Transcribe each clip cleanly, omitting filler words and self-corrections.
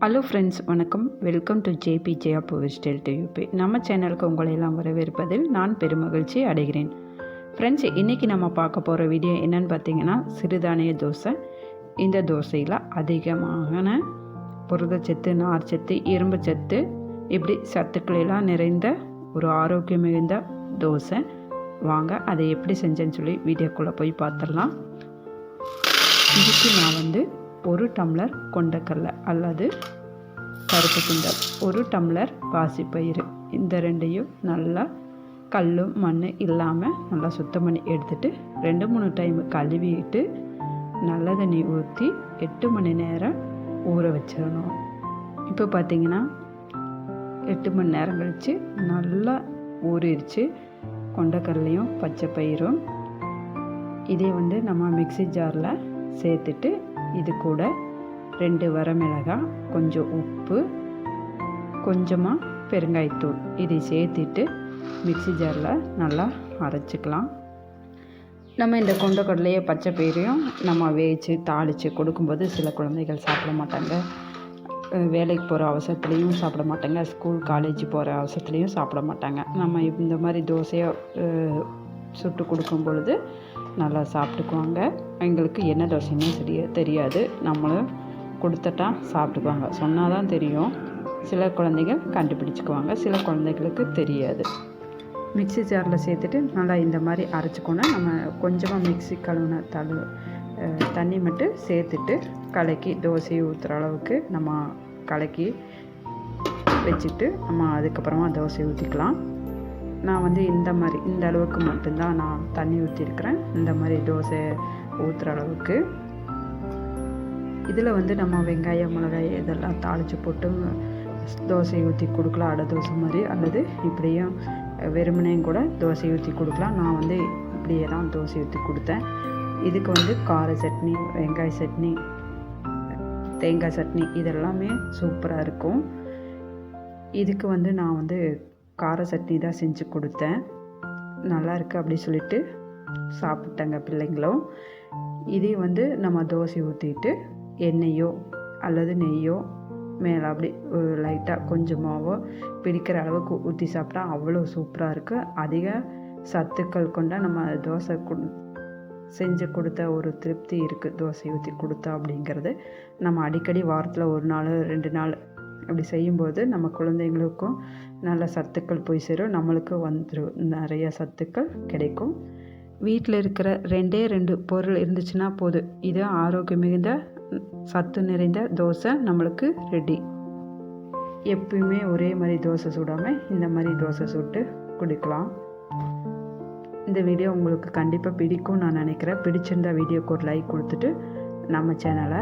Hello friends, வணக்கம். Welcome to JP Jaya style tuby. நம்ம சேனலுக்கு உங்களை எல்லாம் வரவேற்பதில் நான் பெருமகிழ்ச்சி அடைகிறேன். ஃப்ரெண்ட்ஸ், இன்றைக்கி நம்ம பார்க்க போகிற வீடியோ என்னென்னு பார்த்தீங்கன்னா, சிறுதானிய தோசை. இந்த தோசையில் அதிகமான புரதச்சத்து, நார்ச்சத்து, இரும்பு சத்து, இப்படி சத்துக்களெல்லாம் நிறைந்த ஒரு ஆரோக்கியம் மிகுந்த தோசை. வாங்க அதை எப்படி செஞ்சேன்னு சொல்லி வீடியோக்குள்ளே போய் பார்த்துடலாம். இதுக்கு நான் ஒரு டம்ளர் கொண்டக்கடலை அல்லது கருப்பு சுண்டல், ஒரு டம்ளர் பாசிப்பயிறு, இந்த ரெண்டையும் நல்லா கல்லும் மண் இல்லாமல் நல்லா சுத்தம் பண்ணி எடுத்துகிட்டு 2-3 டைம் கழுவிட்டு நல்ல தண்ணி ஊற்றி 8 மணி நேரம் ஊற வச்சிடணும். இப்போ பார்த்திங்கன்னா 8 மணி நேரம் கழித்து நல்லா ஊறிடுச்சு கொண்டக்கடலையும் பச்சை பயிரும். இதே நம்ம மிக்ஸி ஜாரில் சேர்த்துட்டு இது கூட 2 வரமிளகாய், கொஞ்சம் உப்பு, கொஞ்சமாக பெருங்காயத்தூள் இதை சேர்த்துட்டு மிக்ஸி ஜாரில் நல்லா அரைச்சிக்கலாம். நம்ம இந்த கொண்டக்கடலையை பச்சை பயிரையும் நம்ம வேவிச்சு தாளித்து கொடுக்கும்போது சில குழந்தைகள் சாப்பிட மாட்டாங்க, வேலைக்கு போகிற அவசரத்துலேயும் சாப்பிட மாட்டாங்க, ஸ்கூல் காலேஜ் போகிற அவசரத்துலேயும் சாப்பிட மாட்டாங்க. நம்ம இந்த மாதிரி தோசையை சுட்டு கொடுக்கும் பொழுது நல்லா சாப்பிட்டுக்குவாங்க. எங்களுக்கு என்ன தோசைன்னு தெரியாது, நம்மளும் கொடுத்துட்டா சாப்பிட்டுக்குவாங்க. சொன்னால் தான் தெரியும். சில குழந்தைகள் கண்டுபிடிச்சிக்குவாங்க, சில குழந்தைகளுக்கு தெரியாது. மிக்ஸி ஜாரில் சேர்த்துட்டு நல்லா இந்த மாதிரி அரைச்சிக்கணும். நம்ம கொஞ்சமாக மிக்ஸி கழுவுன தண்ணி மட்டும் சேர்த்துட்டு கலக்கி தோசையை ஊற்றுற அளவுக்கு நம்ம கலக்கி வச்சுட்டு நம்ம அதுக்கப்புறமா தோசை ஊற்றிக்கலாம். நான் இந்த அளவுக்கு மட்டும்தான் நான் தண்ணி ஊற்றிருக்கிறேன், இந்த மாதிரி தோசை ஊற்றுற அளவுக்கு. இதில் நம்ம வெங்காயம், மிளகாய் இதெல்லாம் தாளித்து போட்டு தோசை ஊற்றி கொடுக்கலாம், அடை தோசை மாதிரி, அல்லது இப்படியும் வெறுமனையும் கூட தோசை ஊற்றி கொடுக்கலாம். நான் இப்படியே தான் தோசை ஊற்றி கொடுத்தேன். இதுக்கு கார சட்னி, வெங்காய சட்னி, தேங்காய் சட்னி இதெல்லாமே சூப்பராக இருக்கும். இதுக்கு நான் கார சட்னி தான் செஞ்சு கொடுத்தேன். நல்லா இருக்குது அப்படி சொல்லிட்டு சாப்பிட்டாங்க பிள்ளைங்களும். இதே நம்ம தோசை ஊற்றிட்டு எண்ணெயோ அல்லது நெய்யோ மேலே அப்படி லைட்டாக கொஞ்சமாகவோ பிடிக்கிற அளவுக்கு ஊற்றி சாப்பிட்டா அவ்வளோ சூப்பராக இருக்குது. அதிக சத்துக்கள் கொண்ட நம்ம தோசை செஞ்சு கொடுத்த ஒரு திருப்தி இருக்குது தோசை ஊற்றி கொடுத்தா அப்படிங்கிறது. நம்ம அடிக்கடி வாரத்தில் 1 நாள் 2 நாள் அப்படி செய்யும்போது நம்ம குழந்தைங்களுக்கும் நல்ல சத்துக்கள் போய் சேரும், நம்மளுக்கும் நிறைய சத்துக்கள் கிடைக்கும். வீட்டில் இருக்கிற 2 பொருள் இருந்துச்சுன்னா போதும், இது ஆரோக்கியம் மிகுந்த சத்து நிறைந்த தோசை நம்மளுக்கு ரெடி. எப்பயுமே ஒரே மாதிரி தோசை சுடாமல் இந்த மாதிரி தோசை சுட்டு குடிக்கலாம். இந்த வீடியோ உங்களுக்கு கண்டிப்பாக பிடிக்கும் நான் நினைக்கிறேன். பிடிச்சிருந்தா வீடியோக்கு ஒரு லைக் கொடுத்துட்டு நம்ம சேனலை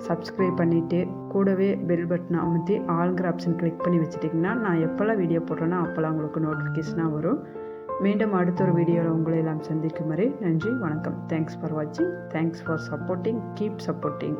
சப்ஸ்கிரைப் பண்ணிவிட்டு கூடவே பெல் பட்டனை அமுத்தி ஆல்ங்கிற ஆப்ஷன் கிளிக் பண்ணி வச்சுட்டிங்கன்னா நான் எப்போல்லாம் வீடியோ போடுறேன்னா அப்போல்லாம் உங்களுக்கு நோட்டிஃபிகேஷனாக வரும். மீண்டும் அடுத்த ஒரு வீடியோவில் உங்களை எல்லாம் சந்திக்கும் வரை நன்றி, வணக்கம். தேங்க்ஸ் ஃபார் வாட்சிங், thanks for supporting, keep supporting.